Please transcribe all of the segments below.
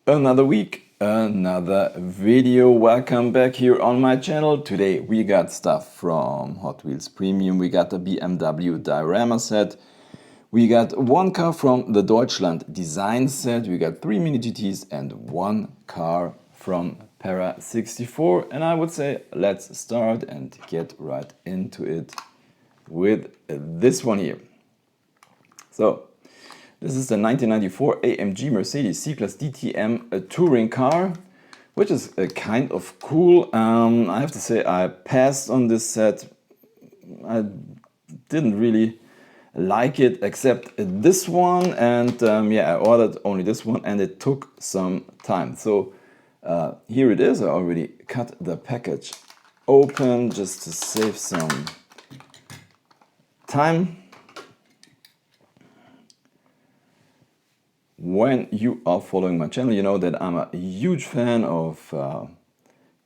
Another week, another video. Welcome back here on my channel. Today we got stuff from Hot Wheels Premium. We got the BMW-Diorama-Set. We got one car from the Deutschland design set. We got 3 mini GTs and one car from Para 64. And I would say let's start and get right into it with this one here. So this is the 1994 AMG-Mercedes C-Class DTM touring car, which is kind of cool. I have to say I passed on this set. I didn't really like it except this one, and yeah, I ordered only this one and it took some time. So here it is. I already cut the package open just to save some time. When you are following my channel, you know that I'm a huge fan of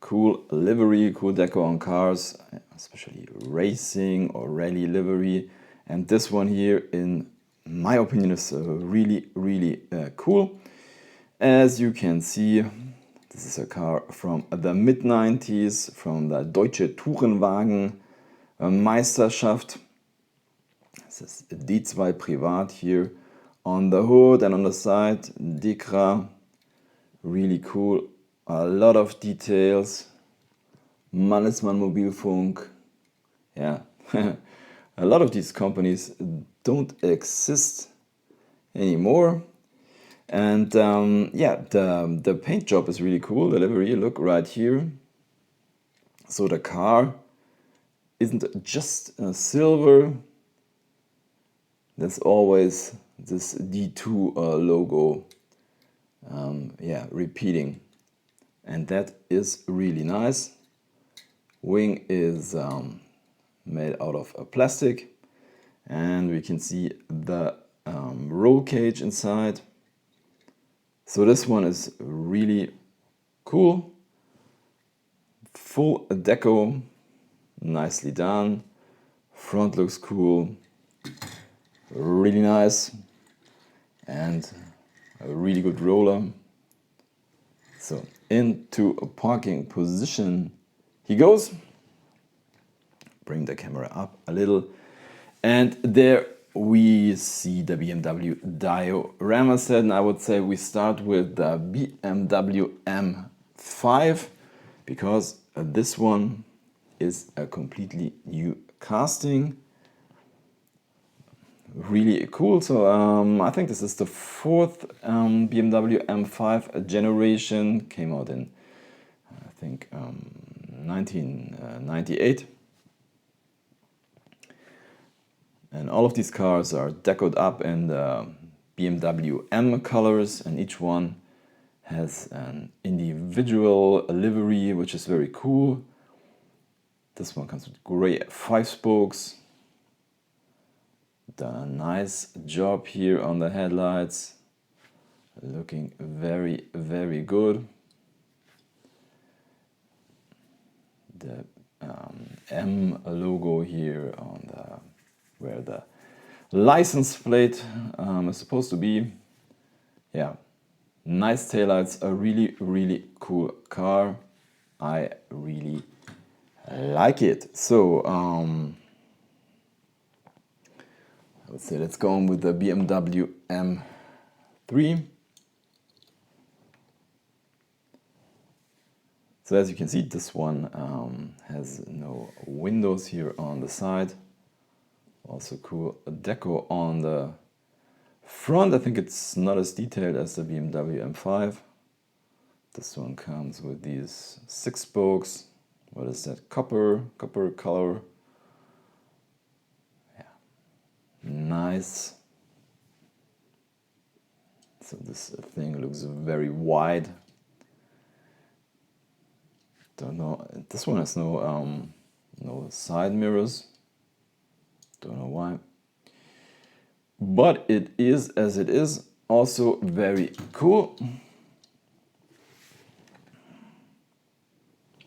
cool livery, cool deco on cars, especially racing or rally livery. And this one here, in my opinion, is really cool. As you can see, this is a car from the mid-90s, from the Deutsche Tourenwagen Meisterschaft. This is D2 Privat here. On the hood and on the side, Dekra, really cool, a lot of details, Mannesmann Mobilfunk, yeah, a lot of these companies don't exist anymore. And yeah, the paint job is really cool, the livery, look right here. So the car isn't just silver, there's always this D2 logo, yeah, repeating, and that is really nice. Wing is made out of plastic, and we can see the roll cage inside. So this one is really cool, full deco, nicely done. Front looks cool, really nice, and a really good roller. So into a parking position he goes. Bring the camera up a little, and there we see the BMW Diorama-Set, and I would say we start with the BMW M5 because this one is a completely new casting. Really cool. So I think this is the fourth BMW M5 generation. Came out in, I think, 1998. And all of these cars are decoed up in the BMW M colors, and each one has an individual livery, which is very cool. This one comes with gray 5 spokes. Done a nice job here on the headlights, looking very good. The M logo here on the where the license plate is supposed to be. Yeah, nice taillights, a really cool car. I really like it. So I would say let's go on with the BMW M3. So as you can see, this one has no windows here on the side. Also cool deco on the front. I think it's not as detailed as the BMW M5. This one comes with these 6 spokes. What is that? Copper color. Nice. So this thing looks very wide. Don't know. This one has no side mirrors. Don't know why. But it is as it is. Also very cool.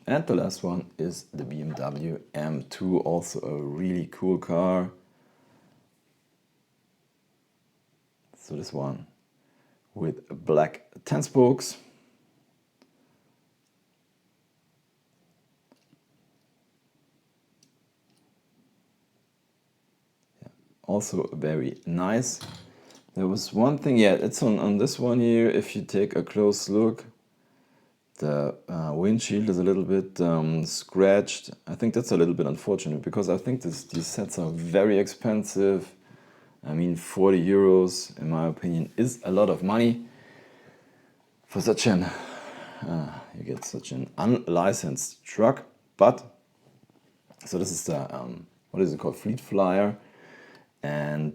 And the last one is the BMW M2. Also a really cool car. So this one with black 10 spokes. Also very nice. There was one thing, yeah, it's on this one here. If you take a close look, the windshield is a little bit scratched. I think that's a little bit unfortunate because I think these sets are very expensive. I mean, 40 euros, in my opinion, is a lot of money for such an, you get such an unlicensed truck. But, so this is the, what is it called, Fleet Flyer. And,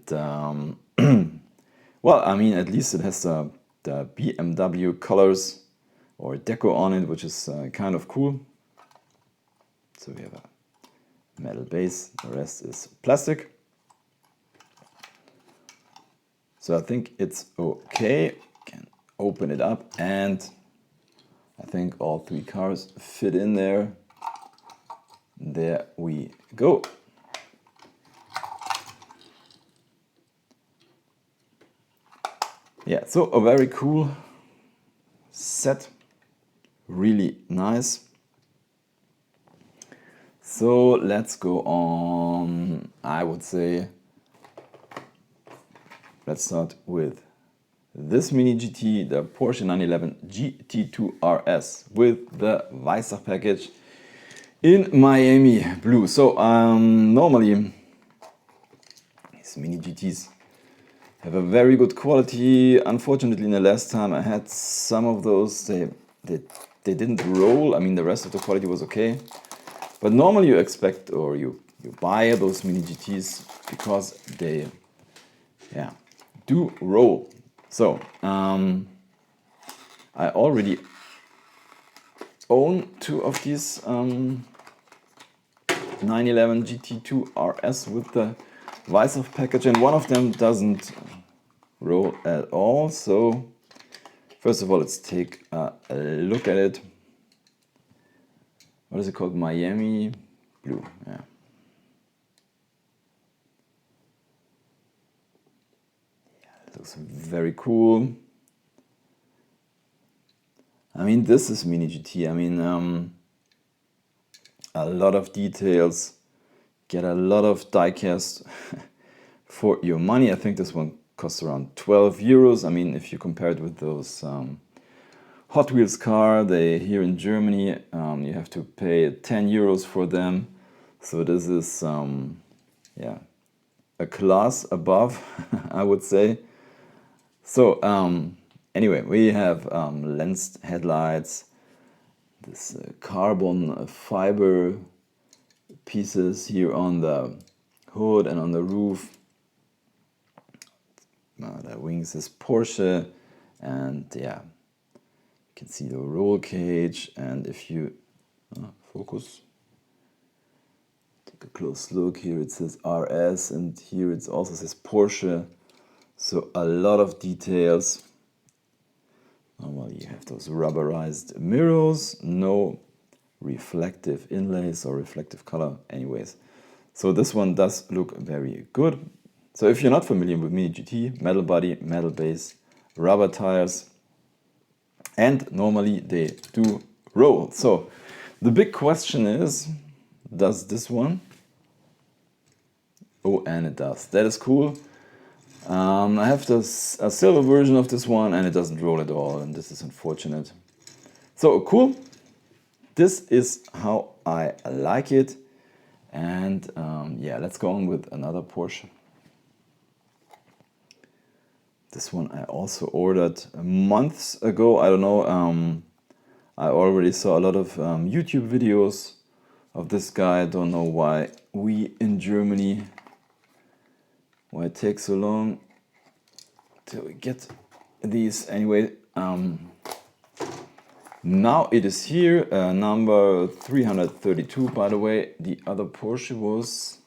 well, I mean, at least it has the BMW colors or deco on it, which is kind of cool. So we have a metal base, the rest is plastic. So I think it's okay. Can open it up, and I think all three cars fit in there. There we go. Yeah, so a very cool set, really nice. So let's go on, I would say, let's start with this Mini GT, the Porsche 911 GT2 RS with the Weissach package in Miami blue. So normally these Mini GTs have a very good quality. Unfortunately, in the last time I had some of those, they didn't roll. I mean, the rest of the quality was okay. But normally you expect, or you buy those Mini GTs because they, yeah, do roll. So I already own two of these 911 GT2 RS with the Weissach package, and one of them doesn't roll at all. So first of all, let's take a look at it. What is it called? Miami blue. Yeah. It looks very cool. I mean, this is Mini GT. I mean, a lot of details. Get a lot of diecast for your money. I think this one costs around 12 euros. I mean, if you compare it with those Hot Wheels car, they here in Germany, you have to pay 10 euros for them. So this is, yeah, a class above, I would say. So anyway, we have lensed headlights, this carbon fiber pieces here on the hood and on the roof. The wings is Porsche, and yeah, you can see the roll cage. And if you focus, take a close look here, it says RS, and here it also says Porsche. So a lot of details. Normally you have those rubberized mirrors, no reflective inlays or reflective color anyways. So this one does look very good. So if you're not familiar with Mini GT, metal body, metal base, rubber tires, and normally they do roll. So the big question is, does this one? Oh, and it does. That is cool. I have a silver version of this one, and it doesn't roll at all, and this is unfortunate. So cool. This is how I like it. And yeah, let's go on with another Porsche. This one I also ordered months ago. I don't know. I already saw a lot of YouTube videos of this guy. I don't know why we in Germany, why it takes so long till we get these. Anyway, now it is here, number 332, by the way. The other Porsche was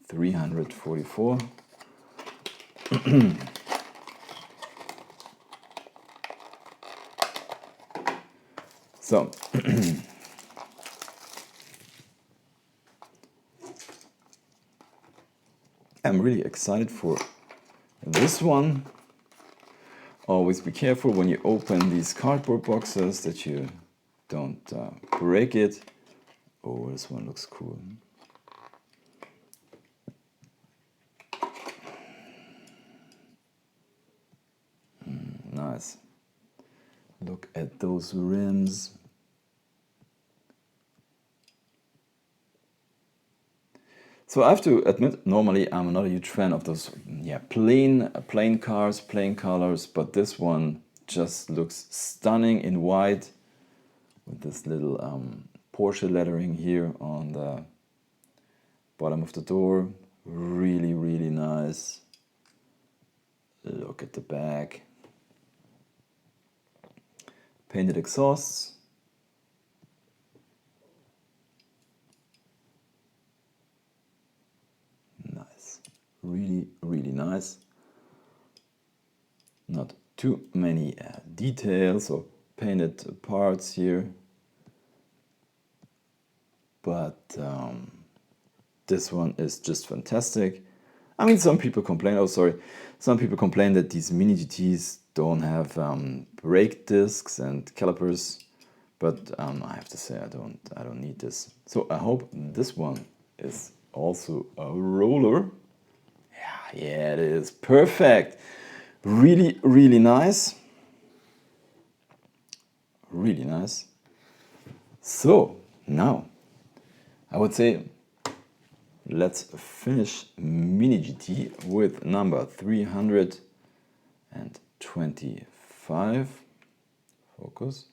344. So, I'm really excited for this one. always be careful when you open these cardboard boxes that you don't break it. Oh, this one looks cool. Nice. Look at those rims. So I have to admit, normally I'm not a huge fan of those plain cars, plain colors, but this one just looks stunning in white with this little Porsche lettering here on the bottom of the door. Really, really nice. Look at the back. Painted exhausts. Nice. Really, really nice. Not too many details or painted parts here. But this one is just fantastic. I mean, some people complain that these mini GTs don't have brake discs and calipers, but I have to say I don't need this. So I hope this one is also a roller. Yeah, it is perfect. Really, really nice. Really nice. So now I would say let's finish Mini GT with number 325. Focus.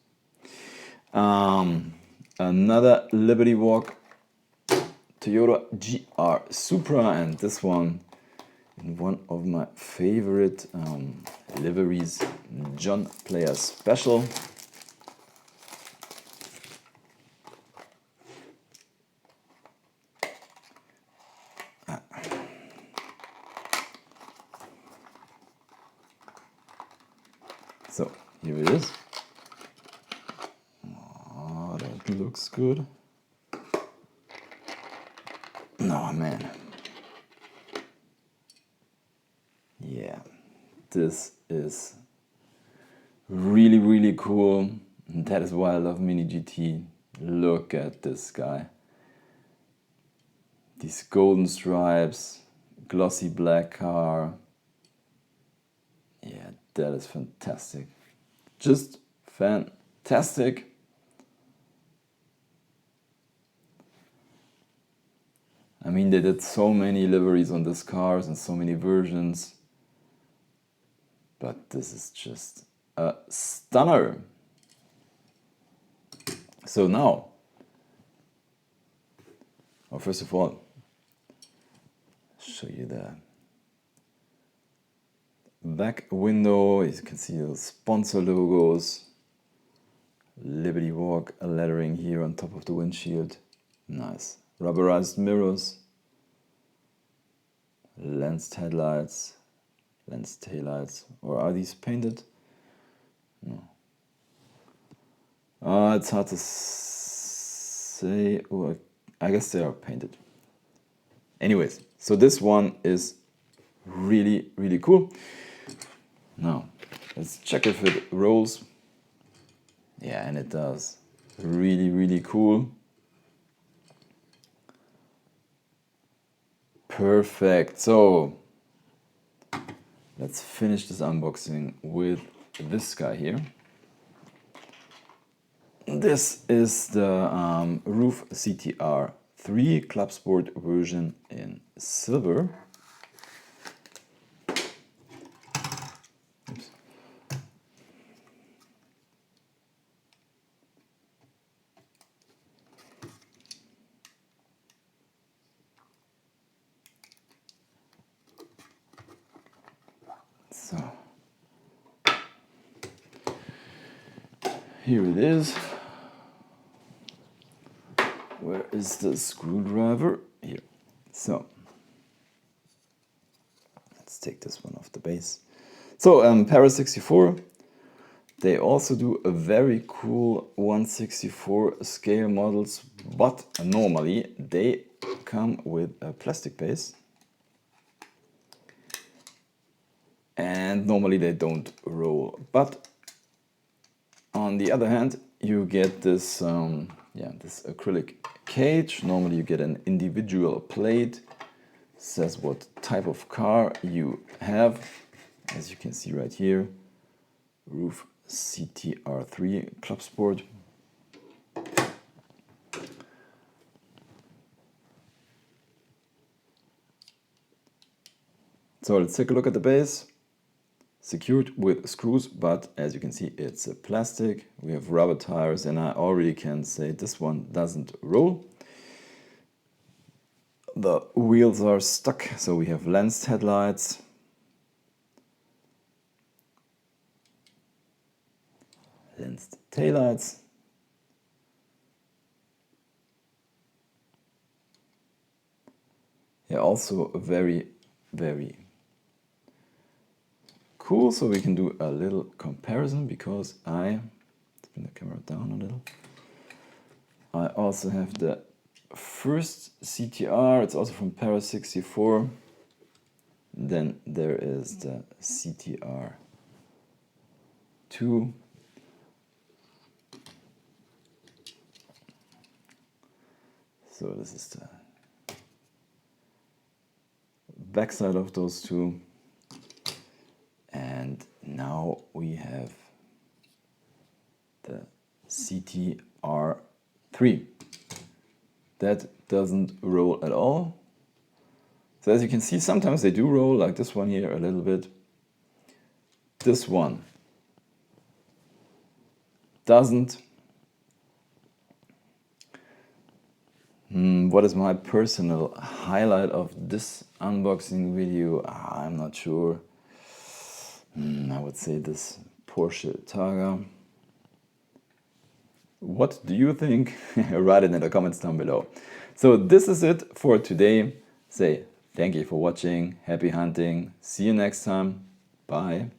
Another Liberty Walk Toyota GR Supra, and this one in one of my favorite liveries, John Player Special. So here it is. Oh, that looks good. Oh man. Yeah, this is really, really cool. That is why I love Mini GT. Look at this guy. These golden stripes, glossy black car. Yeah, that is fantastic. Just fantastic. I mean, they did so many liveries on these cars and so many versions. But this is just a stunner. So now, well, first of all, show you the back window. You can see the sponsor logos, Liberty Walk lettering here on top of the windshield. Nice. Rubberized mirrors, lensed headlights, lensed taillights. Or are these painted? No. It's hard to say. Oh, I guess they are painted. Anyways, so this one is really, really cool. Now, let's check if it rolls. Yeah, and it does. Really, really cool. Perfect. So, let's finish this unboxing with this guy here. This is the RUF CTR3 Clubsport version in silver. Oops. So, here it is. Where is the screwdriver? Here. So, let's take this one off the base. So, Paris 64, they also do a very cool 1/64 scale models, but normally they come with a plastic base. and normally they don't roll. But on the other hand, you get this, this acrylic cage. Normally you get an individual plate. Says what type of car you have. As you can see right here, RUF CTR3 Clubsport. So let's take a look at the base. Secured with screws, but as you can see, it's a plastic. We have rubber tires, and I already can say this one doesn't roll. The wheels are stuck, so we have lensed headlights. Lensed taillights. Yeah, also very, very cool. So we can do a little comparison because I spin the camera down a little. I also have the first CTR. It's also from Paris 64. Then there is the CTR2. So this is the backside of those two. And now we have the CTR3. That doesn't roll at all. So as you can see, sometimes they do roll, like this one here a little bit. This one doesn't. What is my personal highlight of this unboxing video? I'm not sure. I would say this Porsche Targa. What do you think? Write it in the comments down below. So this is it for today. Say thank you for watching. Happy hunting. See you next time. Bye.